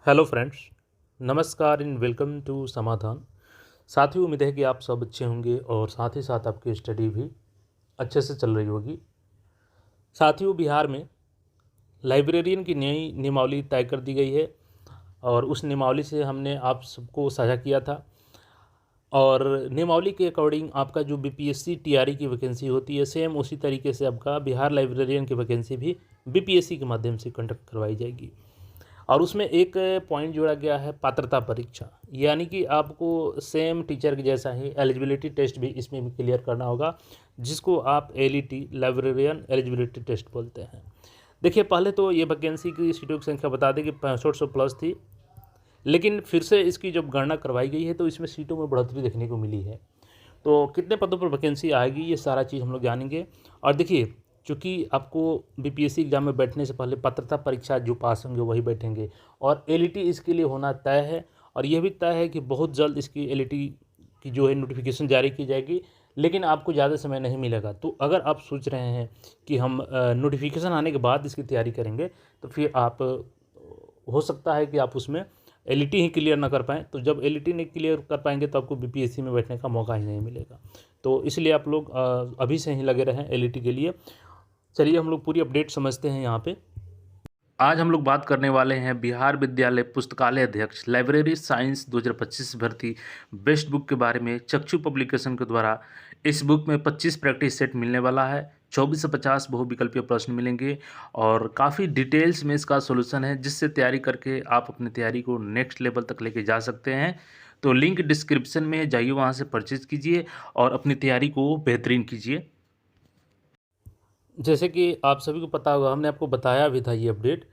Hello friends, नमस्कार and welcome to समाधान। साथियों, उम्मीद है कि आप सब अच्छे होंगे और साथ ही साथ आपकी स्टडी भी अच्छे से चल रही होगी। साथियों, बिहार में लाइब्रेरियन की नई नियमावली तय कर दी गई है और उस नियमावली से हमने आप सबको साझा किया था। और नियमावली के अकॉर्डिंग आपका जो बीपीएससी टीआरई की वैकेंसी होती है, सेम उसी तरीके से आपका बिहार लाइब्रेरियन की वैकेंसी भी बीपीएससी के माध्यम से कंडक्ट करवाई जाएगी। और उसमें एक पॉइंट जोड़ा गया है पात्रता परीक्षा, यानी कि आपको सेम टीचर के जैसा ही एलिजिबिलिटी टेस्ट भी इसमें भी क्लियर करना होगा, जिसको आप एलईटी लाइब्रेरियन एलिजिबिलिटी टेस्ट बोलते हैं। देखिए, पहले तो ये वैकेंसी की सीटों की संख्या बता दें कि 6500 प्लस थी, लेकिन फिर से इसकी जब गणना करवाई गई है तो इसमें सीटों में बढ़ोतरी देखने को मिली है। तो कितने पदों पर वैकेंसी आएगी, ये सारा चीज़ हम लोग जानेंगे। और देखिए, चूँकि आपको बीपीएससी एग्ज़ाम में बैठने से पहले पात्रता परीक्षा जो पास होंगे वही बैठेंगे, और एलईटी इसके लिए होना तय है। और यह भी तय है कि बहुत जल्द इसकी एलईटी की जो है नोटिफिकेशन जारी की जाएगी, लेकिन आपको ज़्यादा समय नहीं मिलेगा। तो अगर आप सोच रहे हैं कि हम नोटिफिकेशन आने के बाद इसकी तैयारी करेंगे, तो फिर आप हो सकता है कि आप उसमें एलईटी ही क्लियर ना कर पाएँ। तो जब एलईटी नहीं क्लियर कर पाएंगे तो आपको बीपीएससी में बैठने का मौका ही नहीं मिलेगा। तो इसलिए आप लोग अभी से ही लगे रहें एलईटी के लिए। चलिए हम लोग पूरी अपडेट समझते हैं यहाँ पे। आज हम लोग बात करने वाले हैं बिहार विद्यालय पुस्तकालय अध्यक्ष लाइब्रेरी साइंस 2025 भर्ती बेस्ट बुक के बारे में। चक्षु पब्लिकेशन के द्वारा इस बुक में 25 प्रैक्टिस सेट मिलने वाला है, 24 से 50 बहुविकल्पीय प्रश्न मिलेंगे और काफ़ी डिटेल्स में इसका सोल्यूशन है, जिससे तैयारी करके आप अपनी तैयारी को नेक्स्ट लेवल तक लेके जा सकते हैं। तो लिंक डिस्क्रिप्शन में है, जाइए वहाँ से परचेज कीजिए और अपनी तैयारी को बेहतरीन कीजिए। जैसे कि आप सभी को पता होगा, हमने आपको बताया भी था ये अपडेट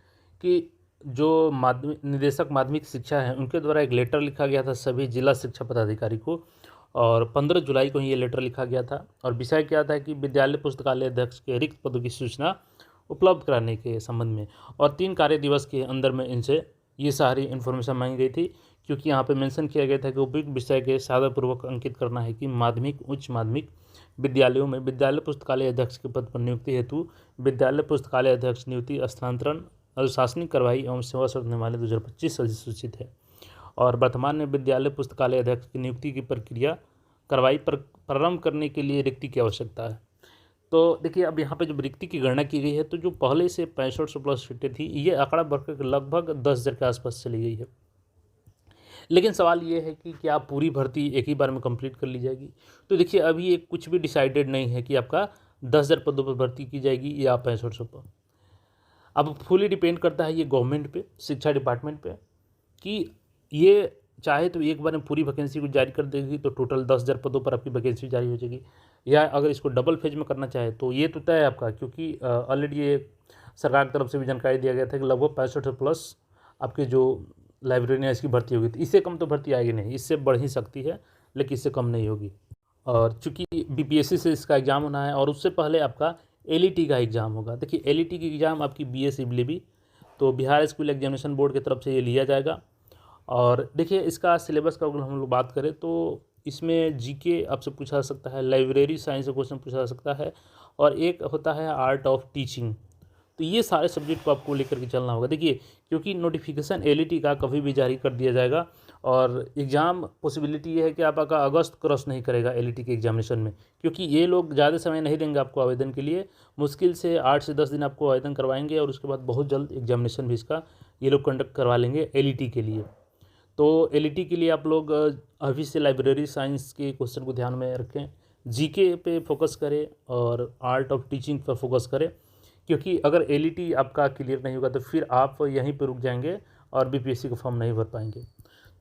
कि जो माध्यमिक निदेशक माध्यमिक शिक्षा है उनके द्वारा एक लेटर लिखा गया था सभी जिला शिक्षा पदाधिकारी को, और 15 जुलाई को ही ये लेटर लिखा गया था। और विषय क्या था कि विद्यालय पुस्तकालय अध्यक्ष के रिक्त पदों की सूचना उपलब्ध कराने के संबंध में, और 3 कार्य दिवस के अंदर में इनसे ये सारी इन्फॉर्मेशन मांगी गई थी। क्योंकि यहाँ पे मेंशन किया गया था कि उपयुक्त विषय के साधापूर्वक अंकित करना है कि माध्यमिक उच्च माध्यमिक विद्यालयों में विद्यालय पुस्तकालय अध्यक्ष के पद पर नियुक्ति हेतु विद्यालय पुस्तकालय अध्यक्ष नियुक्ति स्थानांतरण अनुशासनिक कार्रवाई एवं सेवा शर्त नियमावली 2025 अधिसूचित है। और वर्तमान में विद्यालय पुस्तकालय अध्यक्ष की नियुक्ति की प्रक्रिया कार्रवाई पर प्रारंभ करने के लिए रिक्ति की आवश्यकता है। तो देखिए, अब यहाँ पे जब रिक्ति की गणना की गई है तो जो पहले से 6500 प्लस सीटें थी, ये आंकड़ा बढ़कर लगभग 10,000 के आसपास चली गई है। लेकिन सवाल ये है कि क्या पूरी भर्ती एक ही बार में कंप्लीट कर ली जाएगी? तो देखिए, अभी ये कुछ भी डिसाइडेड नहीं है कि आपका 10,000 पदों पर भर्ती की जाएगी या 6500 पर। अब फुली डिपेंड करता है ये गवर्नमेंट पे, शिक्षा डिपार्टमेंट पे, कि ये चाहे तो एक बार में पूरी वैकेंसी को जारी कर देगी तो टोटल 10,000 पदों पर आपकी वैकेंसी जारी हो जाएगी, या अगर इसको डबल फेज में करना चाहे तो ये तो तय है आपका। क्योंकि ऑलरेडी ये सरकार की तरफ से भी जानकारी दिया गया था कि लगभग 65 प्लस आपके जो लाइब्रेरियन है इसकी भर्ती होगी। तो इससे कम तो भर्ती आएगी नहीं, इससे बढ़ ही सकती है लेकिन इससे कम नहीं होगी। और चूंकि बीपीएससी से इसका एग्ज़ाम होना है और उससे पहले आपका एलईटी का एग्ज़ाम होगा। देखिए, एलईटी की एग्ज़ाम आपकी बीएसईबीलीबी, तो बिहार स्कूल एग्जामिनेशन बोर्ड की तरफ से ये लिया जाएगा। और देखिए, इसका सिलेबस का अगर हम लोग बात करें तो इसमें जीके आपसे पूछा जा सकता है, लाइब्रेरी साइंस से क्वेश्चन पूछा जा सकता है, और एक होता है आर्ट ऑफ टीचिंग। तो ये सारे सब्जेक्ट को आपको लेकर के चलना होगा। देखिए, क्योंकि नोटिफिकेशन एलईटी का कभी भी जारी कर दिया जाएगा, और एग्ज़ाम पॉसिबिलिटी ये है कि आपका अगस्त क्रॉस नहीं करेगा एलईटी के एग्जामिनेशन में, क्योंकि ये लोग ज़्यादा समय नहीं देंगे आपको आवेदन के लिए। मुश्किल से 8 से 10 दिन आपको आवेदन करवाएंगे और उसके बाद बहुत जल्द एग्जामिनेशन भी इसका ये लोग कंडक्ट करवा लेंगे एलईटी के लिए। तो एलईटी के लिए आप लोग अभी से लाइब्रेरी साइंस के क्वेश्चन को ध्यान में रखें, जीके पे फोकस करें और आर्ट ऑफ टीचिंग पर फोकस करें। क्योंकि अगर एलईटी आपका क्लियर नहीं होगा तो फिर आप यहीं पर रुक जाएंगे और बीपीएससी का फॉर्म नहीं भर पाएंगे।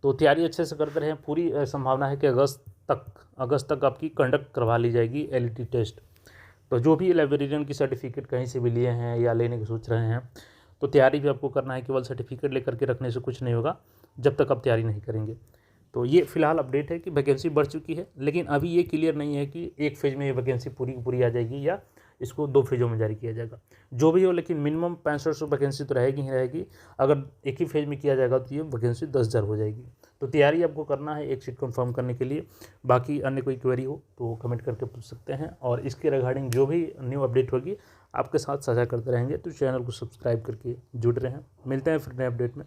तो तैयारी अच्छे से करते रहें। पूरी संभावना है कि अगस्त तक आपकी कंडक्ट करवा ली जाएगी एलईटी टेस्ट। तो जो भी लाइब्रेरियन की सर्टिफिकेट कहीं से भी लिए हैं या लेने की सोच रहे हैं, तो तैयारी भी आपको करना है। केवल सर्टिफिकेट लेकर के रखने से कुछ नहीं होगा जब तक आप तैयारी नहीं करेंगे। तो ये फिलहाल अपडेट है कि वैकेंसी बढ़ चुकी है, लेकिन अभी ये क्लियर नहीं है कि एक फेज़ में ये वैकेंसी पूरी की पूरी आ जाएगी या इसको 2 फेज़ों में जारी किया जाएगा। जो भी हो, लेकिन मिनिमम 6500 वैकेंसी तो रहेगी ही रहेगी। अगर एक ही फेज़ में किया जाएगा तो ये वैकेंसी 10,000 हो जाएगी। तो तैयारी आपको करना है एक सीट कंफर्म करने के लिए। बाकी अन्य कोई क्वेरी हो तो कमेंट करके पूछ सकते हैं, और इसके रिगार्डिंग जो भी न्यू अपडेट होगी आपके साथ साझा करते रहेंगे। तो चैनल को सब्सक्राइब करके जुड़ रहे हैं। मिलते हैं फिर नए अपडेट में।